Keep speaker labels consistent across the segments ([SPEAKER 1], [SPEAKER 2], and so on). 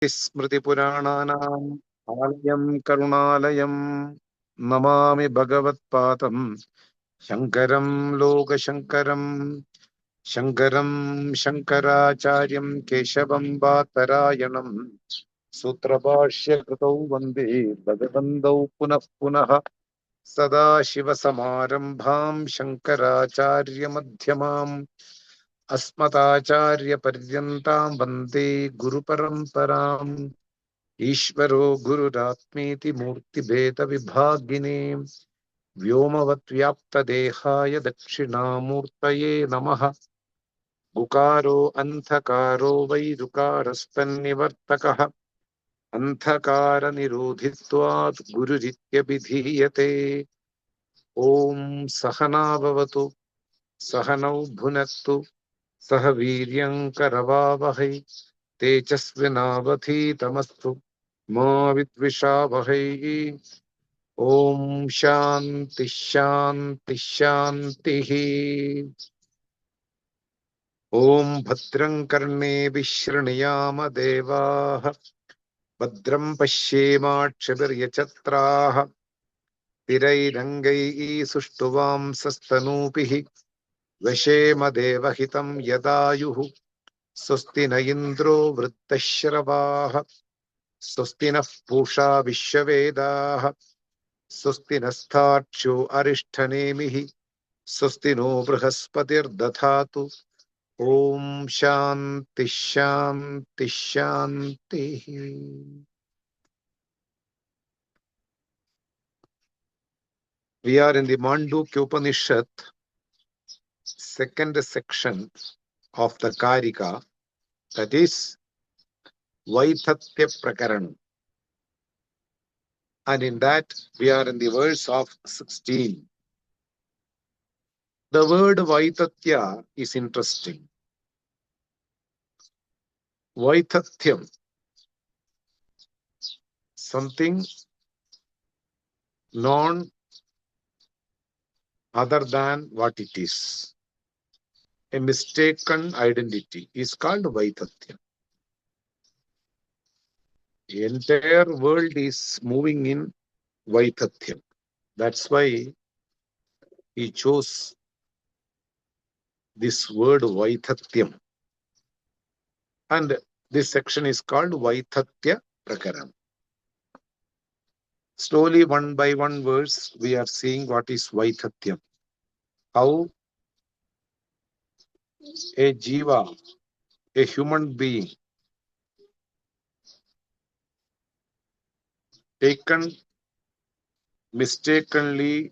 [SPEAKER 1] स्मृतिपुराणानाम् आलयं करुणालयं नमामि भगवत्पादं शङ्करं लोकशङ्करं शङ्करं शङ्कराचार्यं केशवं बादरायणं सूत्रभाष्यकृतौ वन्दे भगवन्तौ पुनः पुनः सदाशिवसमारम्भां शङ्कराचार्यमध्यमाम् अस्मदाचार्यपर्यन्तां वन्दे गुरुपरम्पराम् ईश्वरो गुरुरात्मेति मूर्तिभेदविभागिने व्योमवद्व्याप्तदेहाय दक्षिणामूर्तये नमः। गुकारो अन्धकारो वै ऋकारस्तन्निवर्तकः अन्धकारनिरोधित्वात् गुरुरित्यभिधीयते। ॐ सहना भवतु सहनौ भुनक्तु सह वीर्यङ्करवावहै तेजस्विनावधीतमस्तु मा विद्विषावहै। ॐ शान्ति शान्ति शान्तिः। ॐ भद्रं कर्णेभिः शृणुयाम देवाः भद्रं पश्येमाक्षभिर्यजत्राः स्थिरैरङ्गैः सुष्ठुवांसस्तनूभिः वशेम देवहितं यदायुः स्वस्ति न इन्द्रो वृद्धश्रवाः स्वस्ति नः पूषा विश्ववेदाः स्वस्ति नस्तार्क्ष्यो अरिष्ठनेमिः स्वस्ति नो बृहस्पतिर्दधातु। ॐ शान्ति शान्ति शान्तिः। We are in the Māṇḍūkya Upaniṣad, second section of the kārikā, that is Vaithatya Prakaranam. And in that we are in the verse of 16. The word Vaithatya is interesting. Vaithatyam, something non other than what it is. A mistaken identity is called Vaithatyam. The entire world is moving in Vaithatyam. That's why he chose this word Vaithatyam. And this section is called Vaithatya Prakaranam. Slowly, one by one verse, we are seeing what is Vaithatyam. How a jiva, a human being, taken mistakenly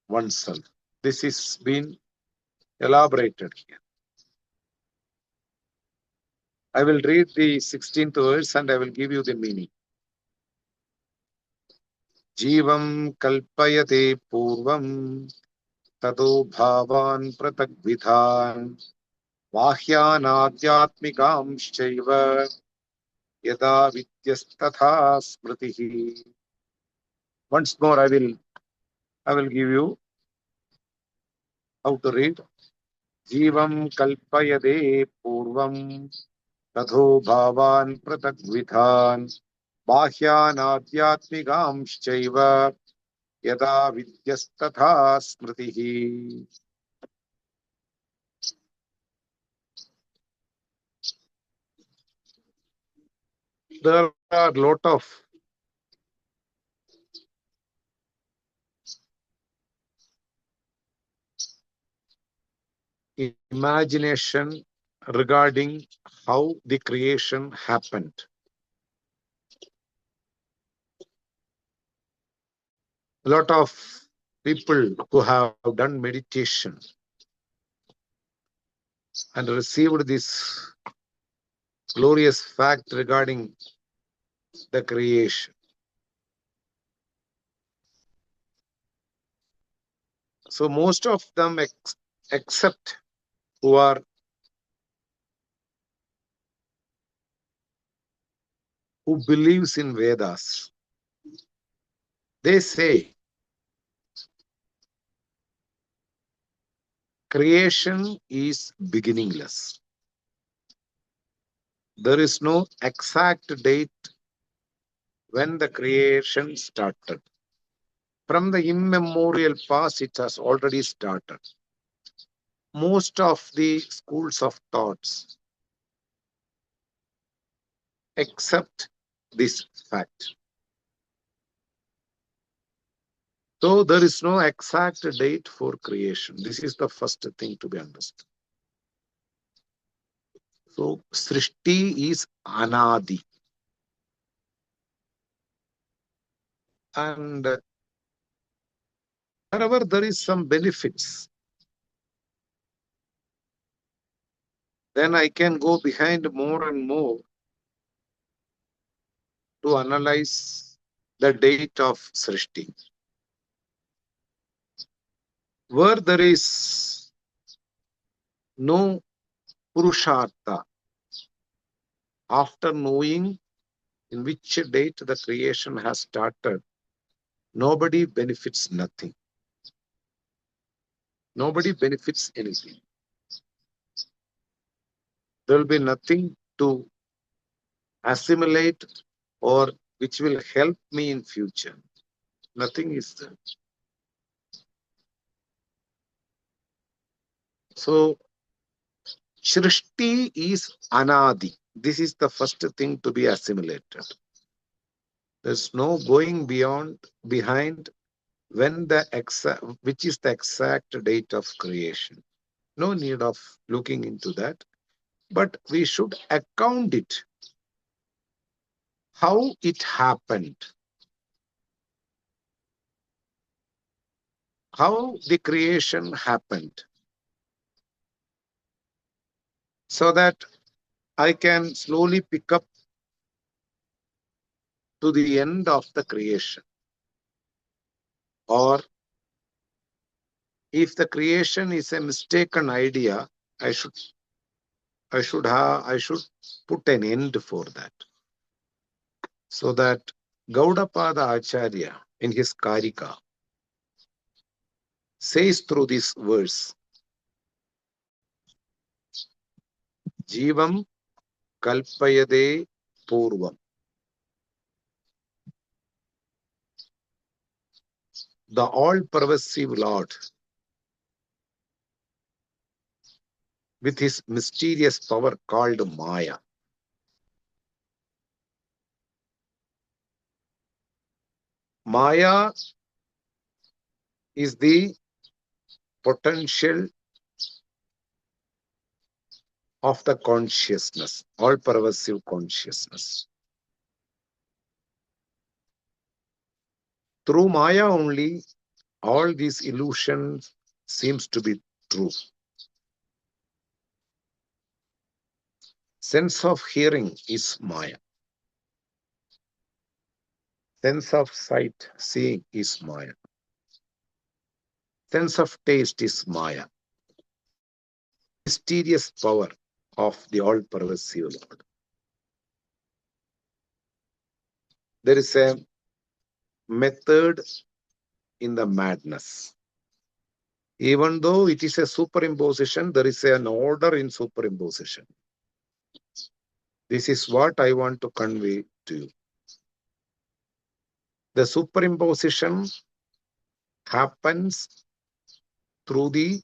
[SPEAKER 1] oneself. This is been elaborated here. I will read the 16th verse and I will give you the meaning. Jivam kalpayate purvam tado bhavan pratagvidhan vahyanadhyatmikamshchaiva yada vidyastatha smritihi. Once more I will give you how to read. Jivam kalpayate purvam tado bhavan pratagvidhan bahyanadhyatmikamshchaiva yada vidyastatha smritihi. There are a lot of imagination regarding how the creation happened. A lot of people who have done meditation and received this glorious fact regarding the creation. So most of them except who believes in Vedas, they say creation is beginningless. There is no exact date when the creation started. From the immemorial past, it has already started. Most of the schools of thoughts accept this fact. So there is no exact date for creation. This is the first thing to be understood. So Srishti is Anadi. And wherever there is some benefits, then I can go behind more and more to analyze the date of Srishti. Where there is no Purushartha, after knowing in which date the creation has started, nobody benefits nothing. Nobody benefits anything. There will be nothing to assimilate or which will help me in future. Nothing is there. So Srishti is Anadi. This is the first thing to be assimilated. There's no going behind when the exact, which is the exact date of creation. No need of looking into that, but we should account it, how it happened, how the creation happened, so that I can slowly pick up to the end of the creation. Or if the creation is a mistaken idea, I should put an end for that. So that Gaudapada Acharya in his kārikā says through this verse, Jivam kalpayade purvam. The all-pervasive Lord, with his mysterious power called Maya. Maya is the potential of the consciousness, all-pervasive consciousness. Through Maya only, all these illusions seems to be true. Sense of hearing is Maya. Sense of sight, seeing is Maya. Sense of taste is Maya. Mysterious power of the all-pervasive Lord. There is a method in the madness. Even though it is a superimposition, there is an order in superimposition. This is what I want to convey to you. The superimposition happens through the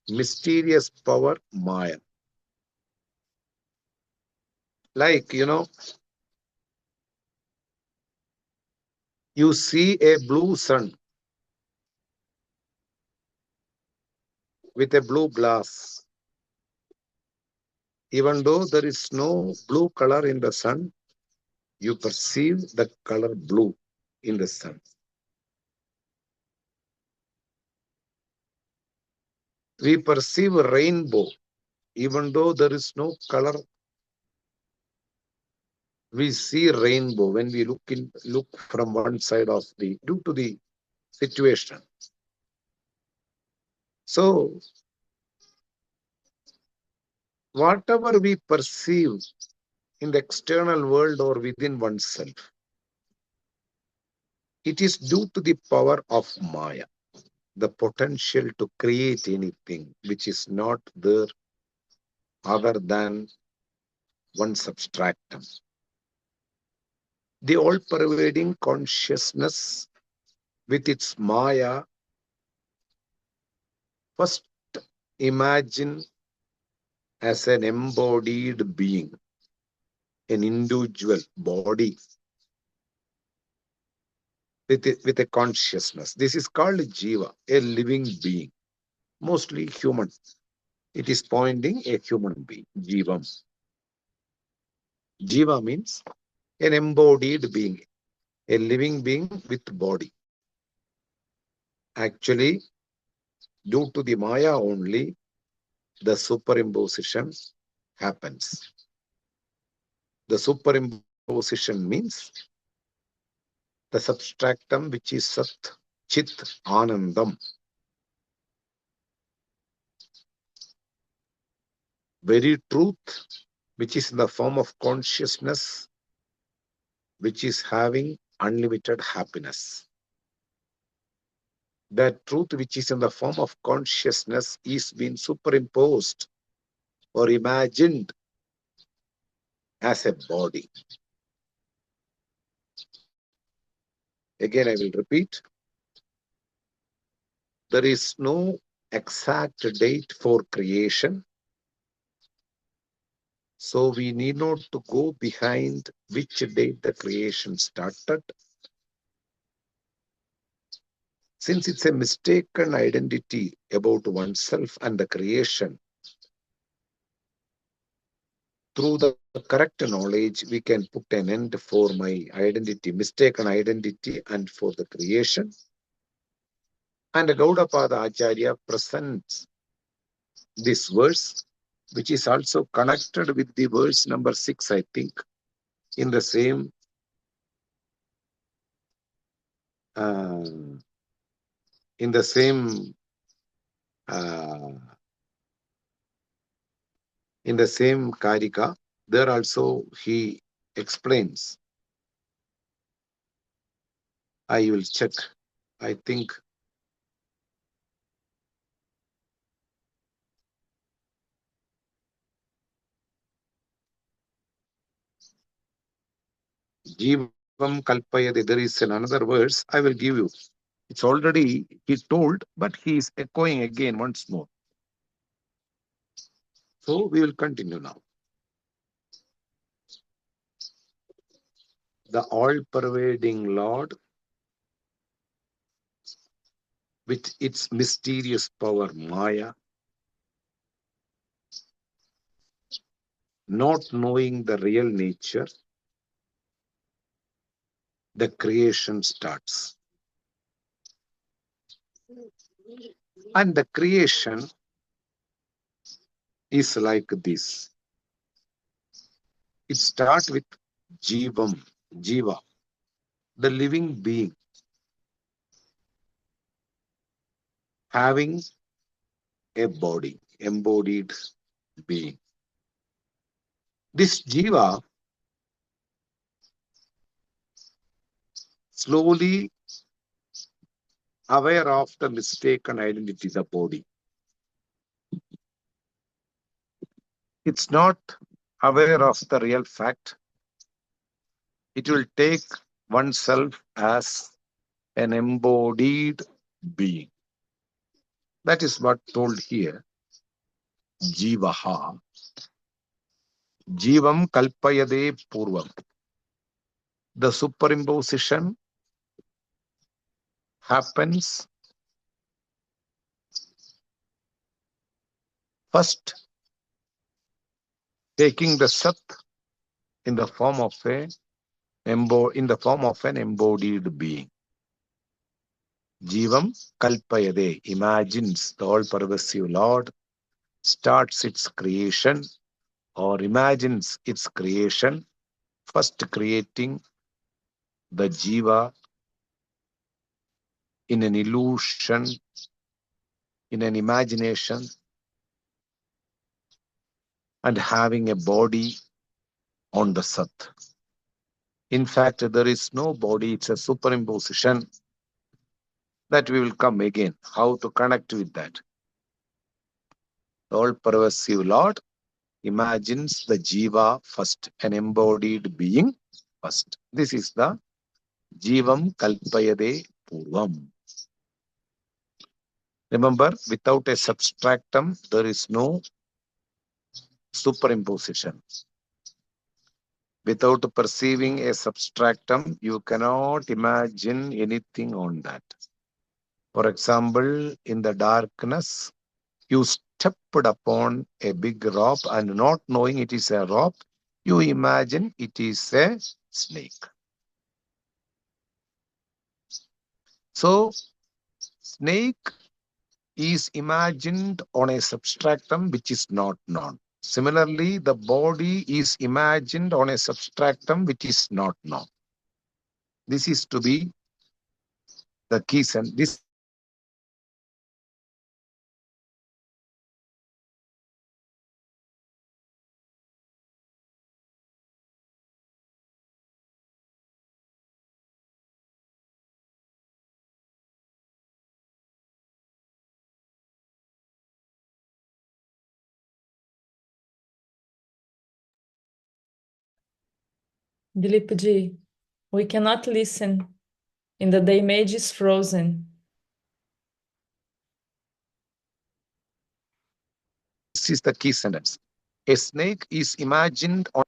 [SPEAKER 1] mysterious power Maya. Like, you see a blue sun with a blue glass. Even though there is no blue color in the sun, you perceive the color blue in the sun. We perceive a rainbow, even though there is no color. We see rainbow when we look from one side of due to the situation. So, whatever we perceive in the external world or within oneself, it is due to the power of Maya, the potential to create anything which is not there other than one substratum. The all-pervading consciousness with its Maya first imagine as an embodied being, an individual body with a consciousness. This is called Jiva, a living being, mostly human. It is pointing a human being, Jivam. Jiva means an embodied being, a living being with body. Actually, due to the Maya only, the superimposition happens. The superimposition means the substratum which is Sat, Chit, Anandam. Very truth which is in the form of consciousness, which is having unlimited happiness. That truth which is in the form of consciousness is being superimposed or imagined as a body. Again, I will repeat. There is no exact date for creation. So we need not to go behind which date the creation started. Since it's a mistaken identity about oneself and the creation, through the correct knowledge, we can put an end for my identity, mistaken identity, and for the creation. And Gaudapada Acharya presents this verse, which is also connected with the verse number 6, I think, in the same uh, in the same kārikā. There also he explains. I will check. I think Jivam Kalpayade. There is another verse I will give you. It's already he told, but he is echoing again once more. So we will continue now. The all-pervading Lord, with its mysterious power, Maya, not knowing the real nature, the creation starts. And the creation is like this. It starts with Jivam, Jiva, the living being, having a body, embodied being. This Jiva slowly aware of the mistaken identity, the body. It's not aware of the real fact. It will take oneself as an embodied being. That is what told here. Jivaha. Jivam kalpayade purvam. The superimposition happens first, taking the Sat in the form of an embodied being. Jivam kalpayade imagines the all-pervasive Lord, starts its creation or imagines its creation, first creating the Jiva in an illusion, in an imagination, and having a body on the Sat. In fact, there is no body, it's a superimposition. That we will come again, how to connect with that. All-pervasive Lord imagines the jiva first, an embodied being first. This is the jivam kalpayade purvam. Remember, without a substratum, there is no superimposition. Without perceiving a substratum, you cannot imagine anything on that. For example, in the darkness, you stepped upon a big rope and not knowing it is a rope, you imagine it is a snake. So, snake is imagined on a substratum which is not known. Similarly, the body is imagined on a substratum which is not known. This is to be the key sense. This is the key sentence to be understood.
[SPEAKER 2] Dilip ji, we cannot listen. In the image is frozen.
[SPEAKER 1] This is the key sentence. A snake is imagined on.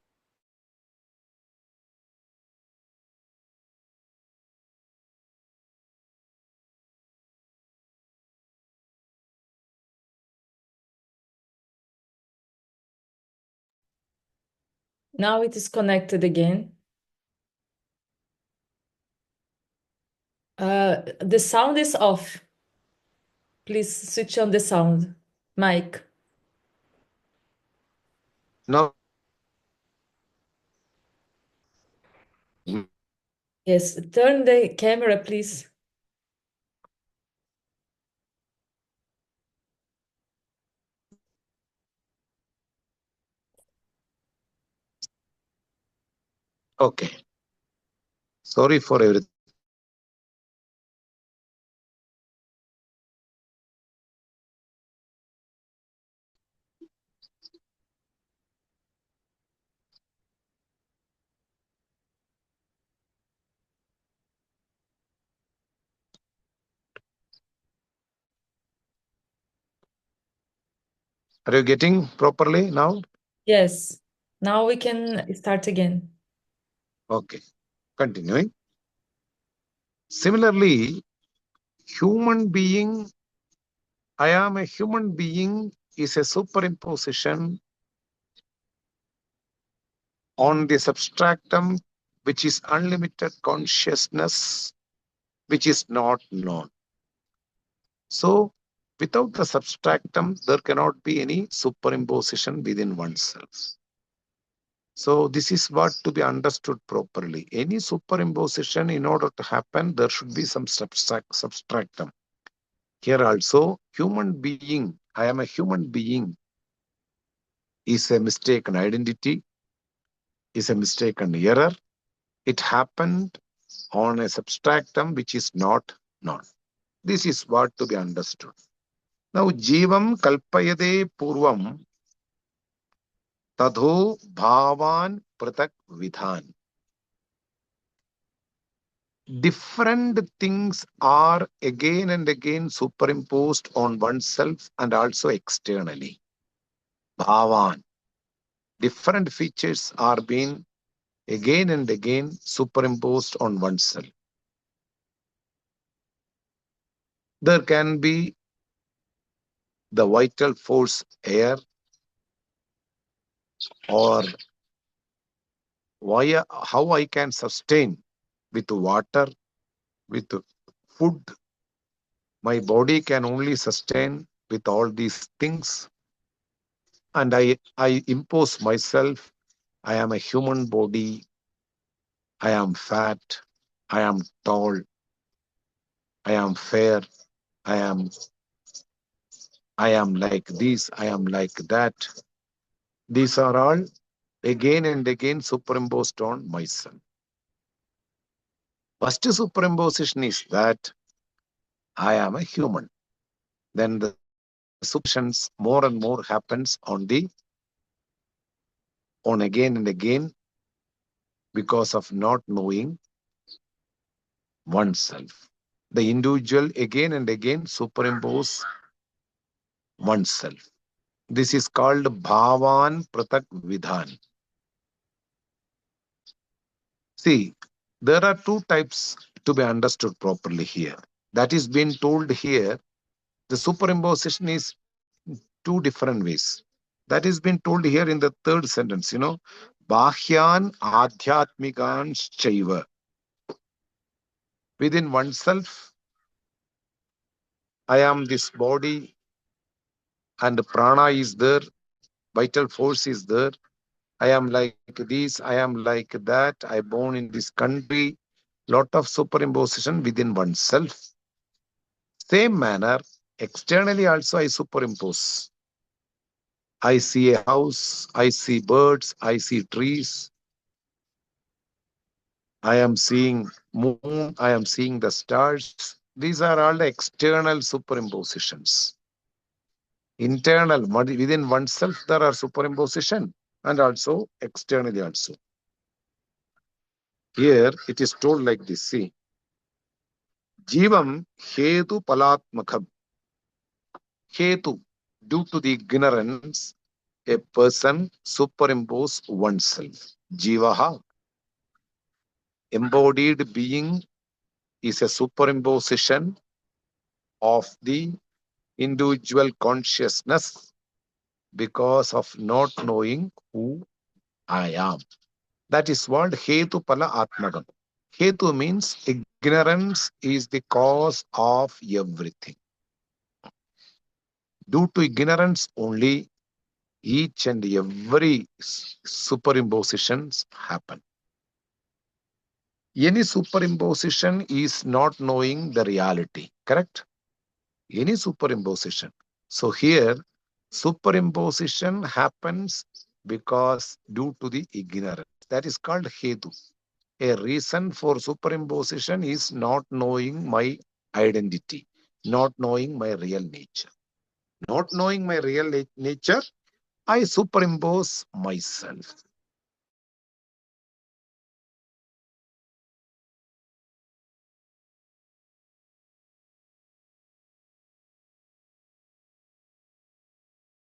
[SPEAKER 2] Now it is connected again. The sound is off. Please switch on the sound. Mic.
[SPEAKER 1] Now,
[SPEAKER 2] Yes, turn the camera, please.
[SPEAKER 1] okay. Sorry for everything. Are you getting properly now?
[SPEAKER 2] Yes. Now we can start again.
[SPEAKER 1] Okay. Continuing. Similarly, human being, I am a human being is a superimposition on the substratum which is unlimited consciousness, which is not known. So, without the substratum, there cannot be any superimposition within oneself. So, this is what to be understood properly. Any superimposition, in order to happen, there should be some substratum. Here also, human being, I am a human being, is a mistaken identity, is a mistaken error. It happened on a substratum which is not known. This is what to be understood. Now, jivam kalpayade purvam tadho bhavan pratak vidhan. Different things are again and again superimposed on oneself and also externally. Bhavan. Different features are being again and again superimposed on oneself. There can be the vital force air, or how I can sustain with water, with food. My body can only sustain with all these things. And I impose myself, I am a human body, I am fat, I am tall, I am fair, I am like this, I am like that. These are all again and again superimposed on myself. First superimposition is that I am a human. Then the superimpositions more and more happens on the on again and again because of not knowing oneself. The individual again and again superimpose oneself. This is called bhavan pratak vidhan. See, there are two types to be understood properly here. That is being told here. The superimposition is two different ways. That is being told here in the third sentence, Bahyan adhyatmikan shaiva. Within oneself, I am this body and prana is there, vital force is there. I am like this, I am like that, I born in this country. Lot of superimposition within oneself. Same manner, externally also I superimpose. I see a house, I see birds, I see trees, I am seeing moon, I am seeing the stars. These are all the external superimpositions. Internal, within oneself, there are superimposition and also externally also. Here it is told like this, see, Jivam hetu palatmakam. Hetu, due to the ignorance, a person superimpose oneself. Jivaha, embodied being, is a superimposition of the individual consciousness because of not knowing who I am. That is what Hetu Pala Atmagam. Hetu means ignorance is the cause of everything. Due to ignorance only, each and every superimpositions happen. Any superimposition is not knowing the reality, correct? Any superimposition. So here, superimposition happens because due to the ignorance. That is called hetu. A reason for superimposition is not knowing my identity, not knowing my real nature. Not knowing my real nature, I superimpose myself.